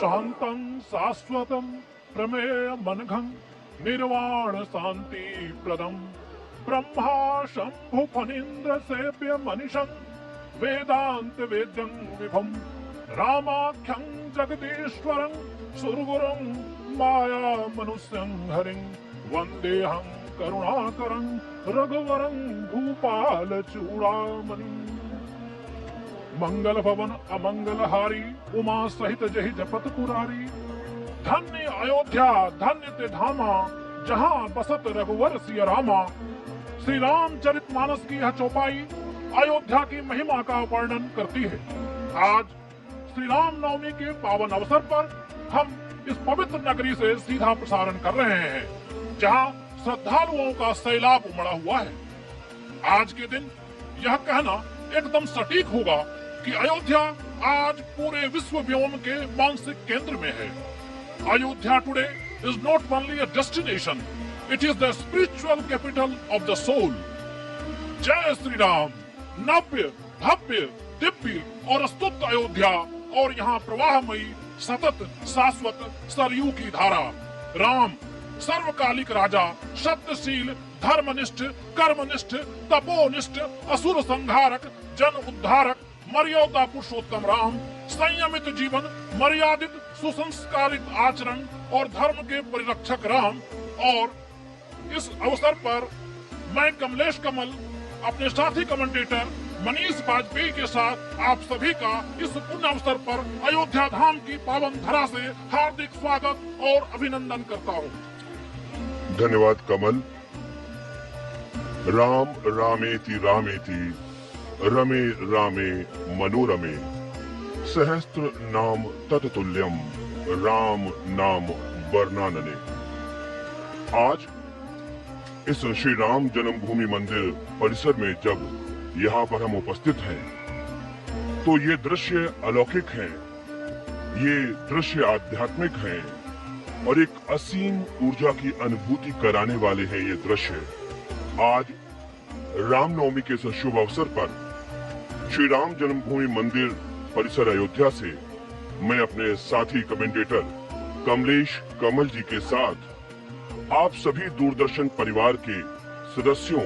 शांतं शाश्वतं प्रमेयमनघं निर्वाण शांति प्रदं ब्रह्मा शंभु फणीन्द्र सेव्य मनिषं वेदांत वेद्यं विभुं रामाख्यं जगदीश्वरं सुरगुरुं माया मनुष्यं हरिं वन्देऽहं करुणाकरं रघुवरं भूपाल चूड़ामणिं। मंगल भवन अमंगलहारी उमा सहित जहि जपत पुरारी। धन्य अयोध्या धन्य ते धामा जहां बसत रघुवर सिया रामा। श्री रामचरितमानस की यह चौपाई अयोध्या की महिमा का वर्णन करती है। आज श्री राम नवमी के पावन अवसर पर हम इस पवित्र नगरी से सीधा प्रसारण कर रहे हैं, जहां श्रद्धालुओं का सैलाब उमड़ा हुआ है। आज के दिन यह कहना एकदम सटीक होगा कि अयोध्या आज पूरे विश्व व्योम के मानसिक केंद्र में है। Ayodhya today is not only a destination, it is the spiritual capital of the soul. जय श्री राम। नव्य भव्य दिव्य और स्तुत अयोध्या और यहाँ प्रवाहमयी सतत शाश्वत सरयू की धारा। राम सर्वकालिक राजा, सत्यशील, धर्मनिष्ठ, कर्मनिष्ठ, तपोनिष्ठ, असुर संहारक, जन उद्धारक, मर्यादा पुरुषोत्तम राम, संयमित जीवन, मर्यादित सुसंस्कारित आचरण और धर्म के परिरक्षक राम। और इस अवसर पर मैं कमलेश कमल अपने साथी कमेंटेटर मनीष वाजपेयी के साथ आप सभी का इस पुण्य अवसर पर अयोध्या धाम की पावन धरा से हार्दिक स्वागत और अभिनंदन करता हूँ। धन्यवाद कमल। राम रामेति रामेति रमे रामे मनोरमे सहस्त्र नाम तत्तुल्यम राम नाम वर्णानने। आज इस श्री राम जन्मभूमि मंदिर परिसर में जब यहाँ पर हम उपस्थित हैं, तो ये दृश्य अलौकिक हैं, ये दृश्य आध्यात्मिक हैं और एक असीम ऊर्जा की अनुभूति कराने वाले हैं ये दृश्य। आज रामनवमी के इस शुभ अवसर पर श्री राम जन्मभूमि मंदिर परिसर अयोध्या से मैं अपने साथी कमेंटेटर कमलेश कमल जी के साथ आप सभी दूरदर्शन परिवार के सदस्यों,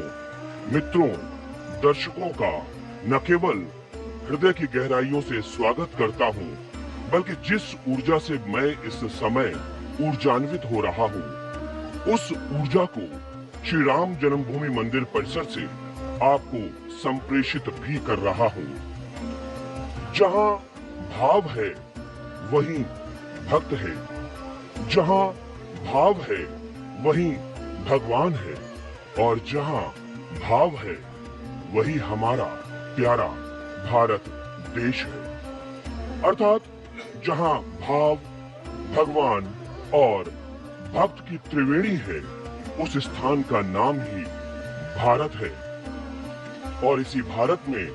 मित्रों, दर्शकों का न केवल हृदय की गहराइयों से स्वागत करता हूं, बल्कि जिस ऊर्जा से मैं इस समय ऊर्जान्वित हो रहा हूं, उस ऊर्जा को श्री राम जन्मभूमि मंदिर परिसर से आपको संप्रेषित भी कर रहा हूं। जहां भाव है वहीं भक्त है, जहां भाव है वहीं भगवान है, और जहां भाव है वही हमारा प्यारा भारत देश है। अर्थात जहां भाव, भगवान और भक्त की त्रिवेणी है, उस स्थान का नाम ही भारत है। और इसी भारत में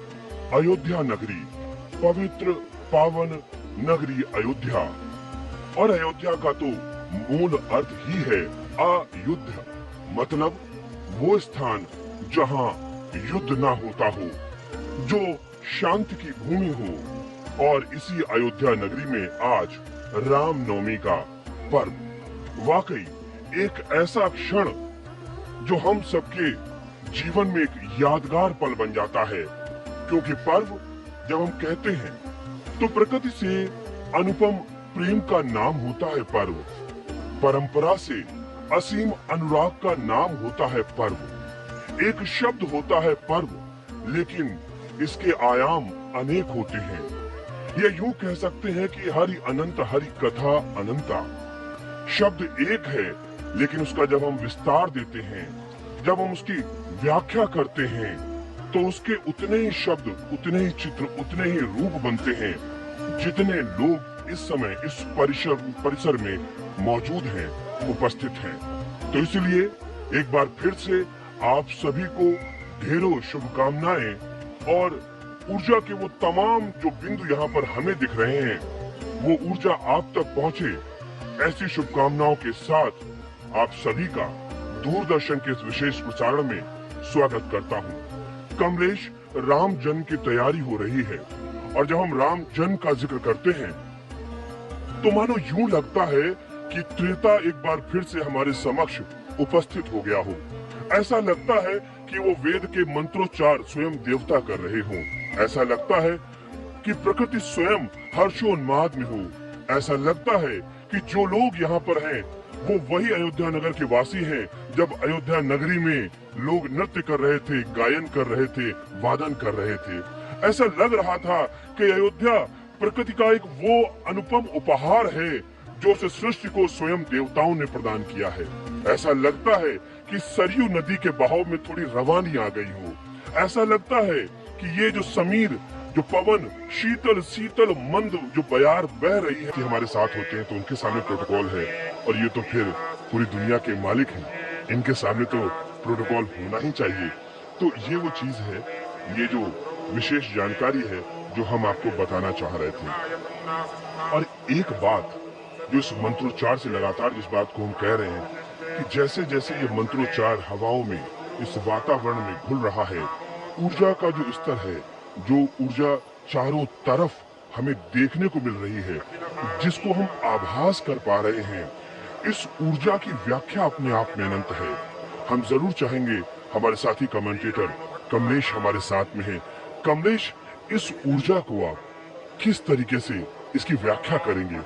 अयोध्या नगरी, पवित्र पावन नगरी अयोध्या, और अयोध्या का तो मूल अर्थ ही है अयुद्ध, मतलब वो स्थान जहां युद्ध ना होता हो, जो शांति की भूमि हो। और इसी अयोध्या नगरी में आज रामनवमी का पर्व वाकई एक ऐसा क्षण जो हम सबके जीवन में एक यादगार पल बन जाता है, क्योंकि पर्व जब हम कहते हैं तो प्रकृति से अनुपम प्रेम का नाम होता है पर्व, परंपरा से असीम अनुराग का नाम होता है पर्व। एक शब्द होता है पर्व, लेकिन इसके आयाम अनेक होते हैं। ये यूं कह सकते हैं कि हरि अनंत हरि कथा अनंता। शब्द एक है, लेकिन उसका जब हम विस्तार देते हैं, जब हम उसकी व्याख्या करते हैं, तो उसके उतने ही शब्द, उतने ही चित्र, उतने ही रूप बनते हैं जितने लोग इस समय इस परिसर में मौजूद हैं, उपस्थित हैं। तो इसलिए एक बार फिर से आप सभी को ढेरों शुभकामनाएं, और ऊर्जा के वो तमाम जो बिंदु यहाँ पर हमें दिख रहे हैं, वो ऊर्जा आप तक पहुंचे, ऐसी शुभकामनाओं के साथ आप सभी का दूरदर्शन के इस विशेष प्रसारण में स्वागत करता हूँ। कमलेश, राम जन्म की तैयारी हो रही है, और जब हम राम जन्म का जिक्र करते हैं तो मानो यूं लगता है कि त्रेता एक बार फिर से हमारे समक्ष उपस्थित हो गया हो। ऐसा लगता है कि वो वेद के मंत्रोच्चार स्वयं देवता कर रहे हों। ऐसा लगता है कि प्रकृति स्वयं हर्षोन्माद में हो। ऐसा लगता है कि जो लोग यहाँ पर हैं वो वही अयोध्या नगर के वासी हैं जब अयोध्या नगरी में लोग नृत्य कर रहे थे, गायन कर रहे थे, वादन कर रहे थे। ऐसा लग रहा था कि अयोध्या प्रकृति का एक वो अनुपम उपहार है जो उस सृष्टि को स्वयं देवताओं ने प्रदान किया है। ऐसा लगता है कि सरयू नदी के बहाव में थोड़ी रवानी आ गई हो। ऐसा लगता है कि ये जो समीर, जो पवन, शीतल शीतल मंद जो बयार बह रही है, कि हमारे साथ होते हैं तो उनके सामने प्रोटोकॉल है, और ये तो फिर पूरी दुनिया के मालिक हैं, इनके सामने तो प्रोटोकॉल होना ही चाहिए। तो ये वो चीज है, ये जो विशेष जानकारी है जो हम आपको बताना चाह रहे थे। और एक बात जो इस मंत्रोच्चार से लगातार जिस बात को हम कह रहे हैं कि जैसे जैसे ये मंत्रोच्चार हवाओं में, इस वातावरण में घुल रहा है, ऊर्जा का जो स्तर है, जो ऊर्जा चारों तरफ हमें देखने को मिल रही है, जिसको हम आभास कर पा रहे हैं, इस ऊर्जा की व्याख्या अपने आप में अनंत है। हम जरूर चाहेंगे, हमारे साथी कमेंटेटर कमलेश हमारे साथ में है। कमलेश, इस ऊर्जा को आप किस तरीके से इसकी व्याख्या करेंगे?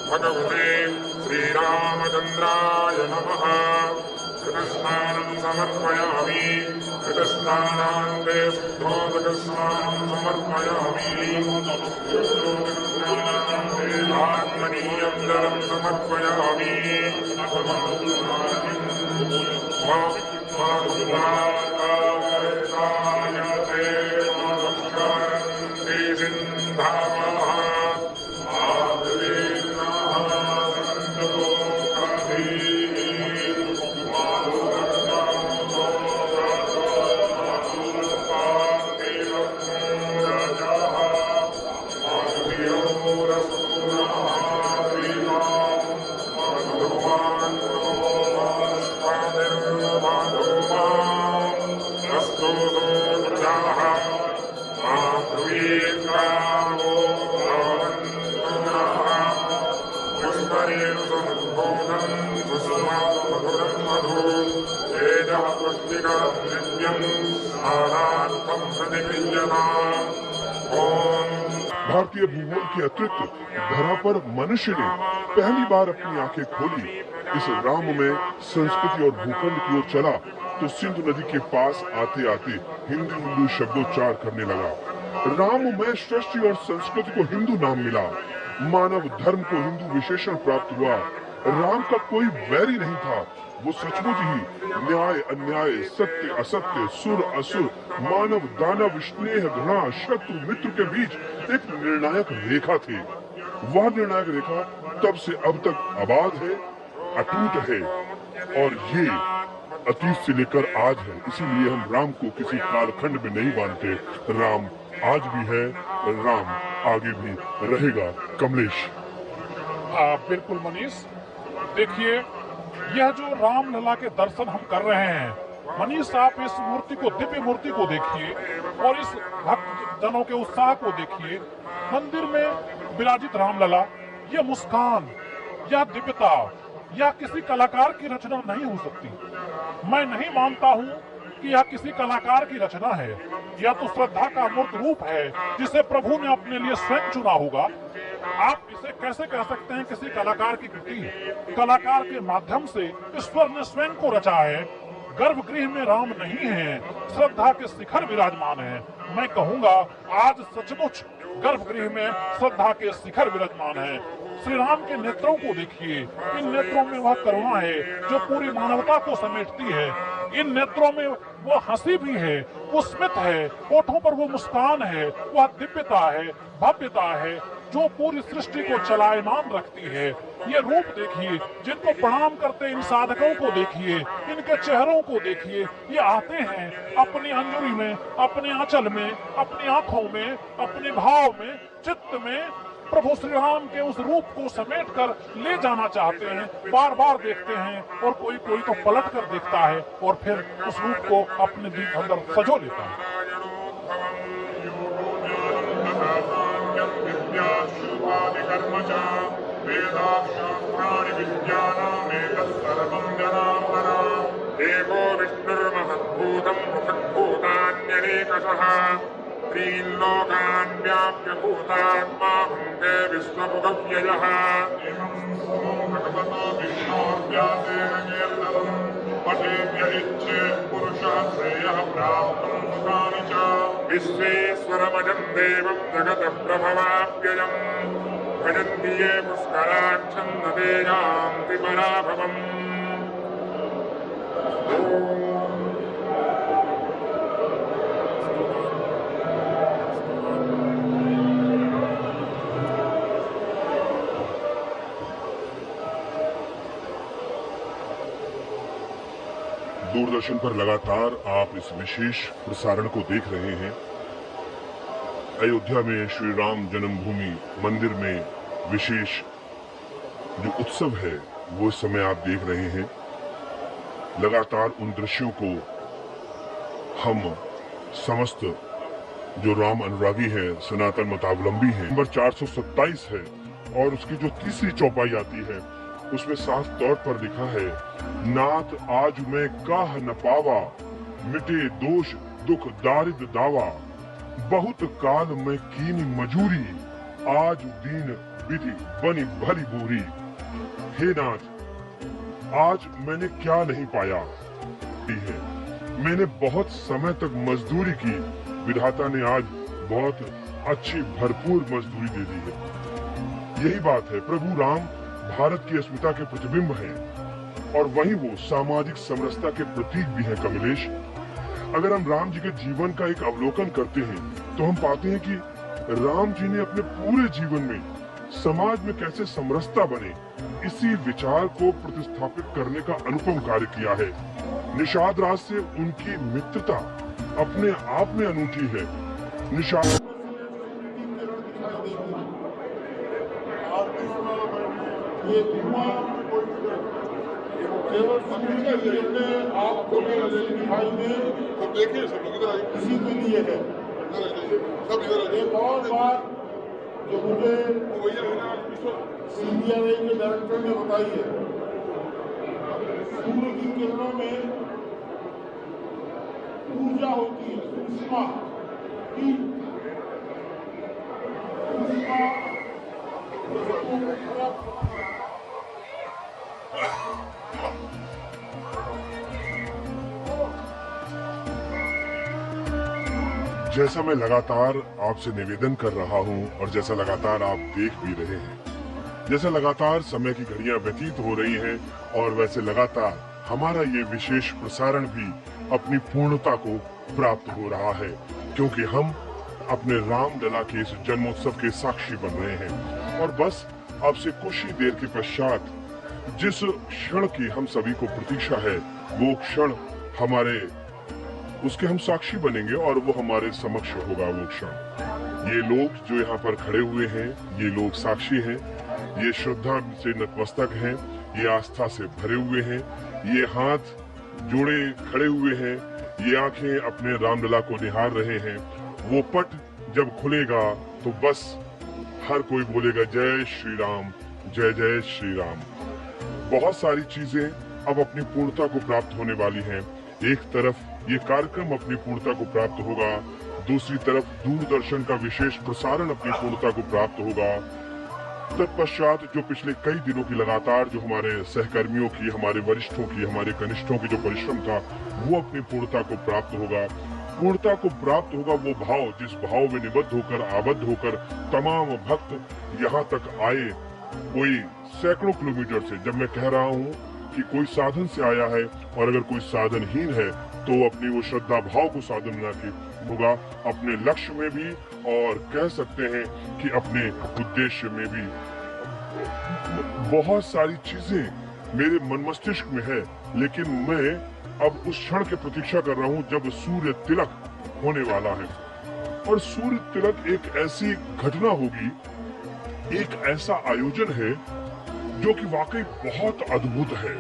भगवते श्री रामचंद्राय नमः। कृतस्नानं समर्पयामि, कृतस्नानान्ते शुद्धोदकस्नानं समर्पयामि, आत्मनीयं जलं समर्पयामि। भारतीय भूगोल के अतिरिक्त धरा पर मनुष्य ने पहली बार अपनी आंखें खोली। इस राम में संस्कृति और भूखंड की ओर चला तो सिंधु नदी के पास आते आते हिंदू हिंदू शब्दोच्चार करने लगा। राम में सृष्टि और संस्कृति को हिंदू नाम मिला, मानव धर्म को हिंदू विशेषण प्राप्त हुआ। राम का कोई वैरी नहीं था, वो सचमुच ही न्याय अन्याय, सत्य असत्य, सुर असुर, मानव दानव, स्नेह घृणा, शत्रु मित्र के बीच एक निर्णायक रेखा थी। वह निर्णायक रेखा तब से अब तक आबाद है, अटूट है, और ये अतीत से लेकर आज है। इसीलिए हम राम को किसी कालखंड में नहीं मानते। राम आज भी है, राम आगे भी रहेगा। कमलेश। बिल्कुल मनीष, देखिए यह जो रामलला के दर्शन हम कर रहे हैं, मनीष आप इस मूर्ति को, दिव्य मूर्ति को देखिए और इस भक्त जनों के उत्साह को देखिए। मंदिर में विराजित रामलला, यह मुस्कान, यह दिव्यता, यह किसी कलाकार की रचना नहीं हो सकती। मैं नहीं मानता हूँ कि यह किसी कलाकार की रचना है। यह तो श्रद्धा का मूर्त रूप है जिसे प्रभु ने अपने लिए स्वयं चुना होगा। आप इसे कैसे कह सकते हैं किसी कलाकार की कृति? कलाकार के माध्यम से ईश्वर ने स्वयं को रचा है। गर्भगृह में राम नहीं है, श्रद्धा के शिखर विराजमान है। मैं कहूँगा आज सचमुच गर्भगृह में श्रद्धा के शिखर विराजमान है। श्री राम के नेत्रों को देखिए, इन नेत्रों में वह करुणा है जो पूरी मानवता को समेटती है। इन नेत्रों में वो हंसी भी है, वो स्मित है, होठों पर वो मुस्कान है, वह दिव्यता है, भव्यता है जो पूरी सृष्टि को चलायमान रखती है। ये रूप देखिए, जिनको प्रणाम करते इन साधकों को देखिए, इनके चेहरों को देखिए। ये आते हैं अपनी अंजुरी में, अपने आंचल में, अपनी आंखों में, अपने भाव में, चित्त में प्रभु श्री राम के उस रूप को समेट कर ले जाना चाहते हैं। बार बार देखते हैं और कोई कोई तो पलट कर देखता है और फिर उस रूप को अपने दिल अंदर सजो लेता है। एको विष्णुर्महद्भूतं पृथग्भूतान्यनेकशः त्रीन् व्याप्य भूतात्मा भुङ्क्ते विश्वभुगव्ययः। भगवतो विष्णोर्व्यासेन कीर्तनं पठेभ्य इच्छेत् पुरुषः श्रेयः प्राप्तुं सुखानि च। विश्वेश्वरमजं देवं जगतः प्रभवाप्ययम् भजन्ति ये पुष्कराक्षं नदे यान्ति पराभवम्। दूरदर्शन पर लगातार आप इस विशेष प्रसारण को देख रहे हैं। अयोध्या में श्री राम जन्मभूमि मंदिर में विशेष जो उत्सव है वो इस समय आप देख रहे हैं। लगातार उन दृश्यों को हम समस्त जो राम अनुरागी है, सनातन मतावलंबी है, नंबर 427 है और उसकी जो तीसरी चौपाई आती है उसमें साफ तौर पर लिखा है, नाथ आज मैं काह न पावा, मिटे दोष दुख दारिद दावा, बहुत काल मैं कीनी मजूरी, आज दीन विधि बनी भली बूरी। हे नाथ, आज मैंने क्या नहीं पाया है, मैंने बहुत समय तक मजदूरी की, विधाता ने आज बहुत अच्छी भरपूर मजदूरी दे दी है। यही बात है, प्रभु राम भारत की अस्मिता के प्रतिबिंब हैं और वहीं वो सामाजिक समरसता के प्रतीक भी हैं। कमलेश, अगर हम राम जी के जीवन का एक अवलोकन करते हैं तो हम पाते हैं कि राम जी ने अपने पूरे जीवन में समाज में कैसे समरसता बने, इसी विचार को प्रतिस्थापित करने का अनुपम कार्य किया है। निषाद राज से उनकी मित्रता अपने आप में अनूठी है। निषाद ये केवल आपको दिखाई दे तो देखिए सब लोग इधर इसी के लिए है। सब इधर एक और बात जो मुझे सीबीआई के डायरेक्टर ने बताई है, सूर्य की किरणों में ऊर्जा होती है, सुषमा की जैसा मैं लगातार आपसे निवेदन कर रहा हूं और जैसा लगातार आप देख भी रहे हैं, जैसा लगातार समय की घड़ियां व्यतीत हो रही हैं और वैसे लगातार हमारा ये विशेष प्रसारण भी अपनी पूर्णता को प्राप्त हो रहा है, क्योंकि हम अपने रामलला के इस जन्मोत्सव के साक्षी बन रहे हैं। और बस अब से कुछ ही देर के पश्चात जिस क्षण की हम सभी को प्रतीक्षा है, वो क्षण हमारे उसके हम साक्षी बनेंगे और वो हमारे समक्ष होगा वो क्षण। ये लोग जो यहाँ पर खड़े हुए हैं, ये लोग साक्षी हैं, ये श्रद्धा से नतमस्तक हैं, ये आस्था से भरे हुए हैं, ये हाथ जोड़े खड़े हुए हैं, ये आंखें अपने रामलला को निहार रहे हैं। वो पट जब खुलेगा तो बस हर कोई बोलेगा जय श्री राम, जय जय श्री राम। बहुत सारी चीजें अब अपनी पूर्णता को प्राप्त होने वाली हैं। एक तरफ ये कार्यक्रम अपनी पूर्णता को प्राप्त होगा, दूसरी तरफ दूरदर्शन का विशेष प्रसारण अपनी पूर्णता को प्राप्त होगा। तत्पश्चात जो पिछले कई दिनों की लगातार जो हमारे सहकर्मियों की, हमारे वरिष्ठों की, हमारे कनिष्ठों की जो परिश्रम था वो अपनी पूर्णता को प्राप्त होगा। पूर्णता को प्राप्त होगा वो भाव जिस भाव में निबद्ध होकर, आबद्ध होकर तमाम भक्त यहाँ तक आए, कोई सैकड़ों किलोमीटर से। जब मैं कह रहा हूँ कि कोई साधन से आया है और अगर कोई साधनहीन है तो अपनी वो श्रद्धा भाव को साधन बना के होगा अपने लक्ष्य में भी, और कह सकते हैं कि अपने उद्देश्य में भी। बहुत सारी चीजें मेरे मन मस्तिष्क में है, लेकिन मैं अब उस क्षण की प्रतीक्षा कर रहा हूँ जब सूर्य तिलक होने वाला है। और सूर्य तिलक एक ऐसी घटना होगी, एक ऐसा आयोजन है जो कि वाकई बहुत अद्भुत है।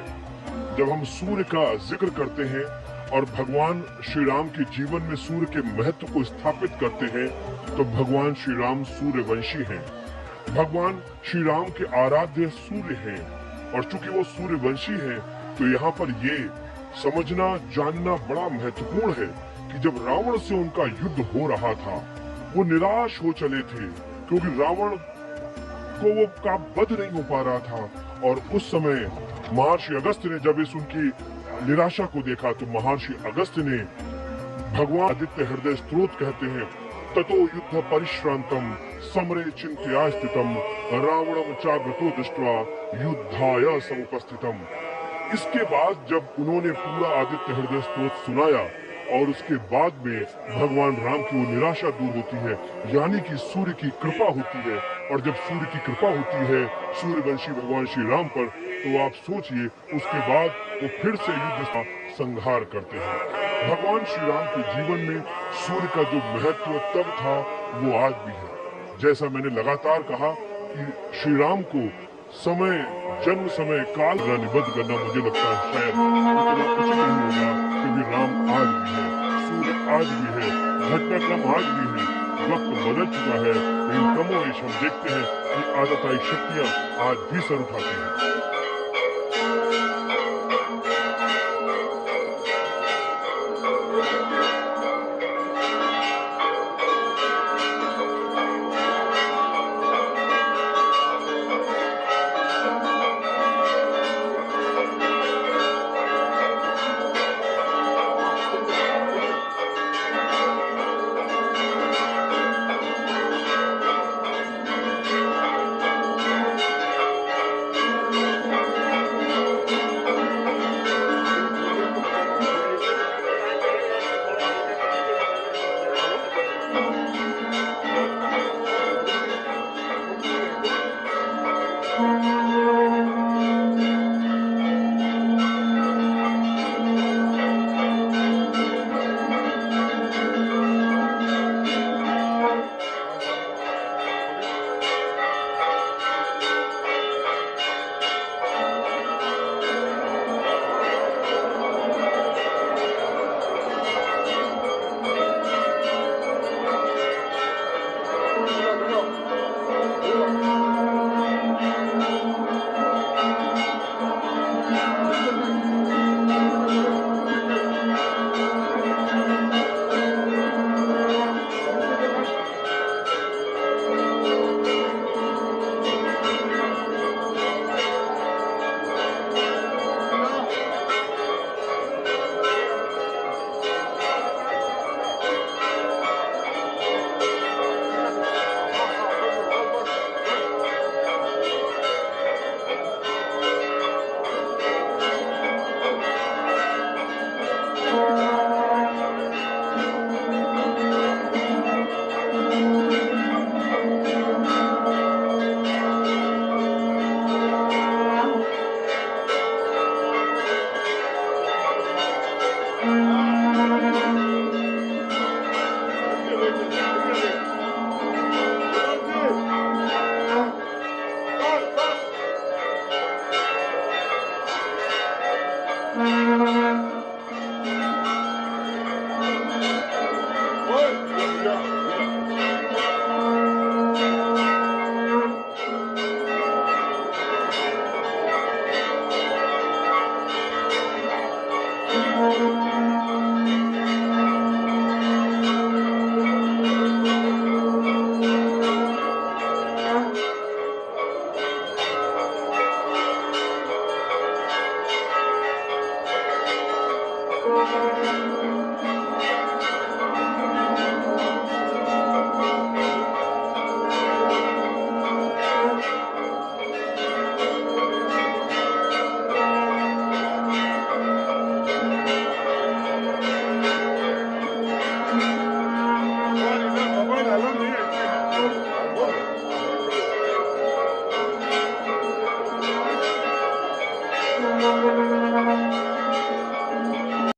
जब हम सूर्य का जिक्र करते हैं और भगवान श्री राम के जीवन में सूर्य के महत्व को स्थापित करते हैं, तो भगवान श्री राम सूर्यवंशी हैं। भगवान श्री राम के आराध्य सूर्य हैं, और चूंकि वो सूर्यवंशी हैं, तो यहाँ पर ये समझना, जानना बड़ा महत्वपूर्ण है कि जब रावण से उनका युद्ध हो रहा था, वो निराश हो चले थे, क्योंकि रावण को वो का वध नहीं हो पा रहा था। और उस समय महर्षि अगस्त्य ने जब इस उनकी निराशा को देखा, तो महर्षि अगस्त्य ने भगवान आदित्य हृदय स्तोत्र कहते हैं, ततो युद्ध परिश्रांतम समरे चिंत्या स्थितम रावणम चाग्रतो दृष्ट्वा युद्धाय समुपस्थितम। इसके बाद जब उन्होंने पूरा आदित्य हृदय स्तोत्र सुनाया और उसके बाद में भगवान राम की वो निराशा दूर होती है, यानी कि सूर्य की कृपा होती है। और जब सूर्य की कृपा होती है सूर्यवंशी भगवान श्री राम पर, तो आप सोचिए उसके बाद वो फिर से युद्ध का संहार करते हैं। भगवान श्री राम के जीवन में सूर्य का जो महत्व तब था वो आज भी है। जैसा मैंने लगातार कहा कि श्री राम को समय, जन्म समय, काल निबद्ध करना मुझे लगता है शायद उतना उचित नहीं होगा, क्योंकि राम आज भी है, सूर्य आज भी है, घटनाक्रम आज भी है, वक्त बदल चुका है, लेकिन कमोवेश हम देखते हैं कि आदताई शक्तियां आज भी सर उठाती हैं। Thank you.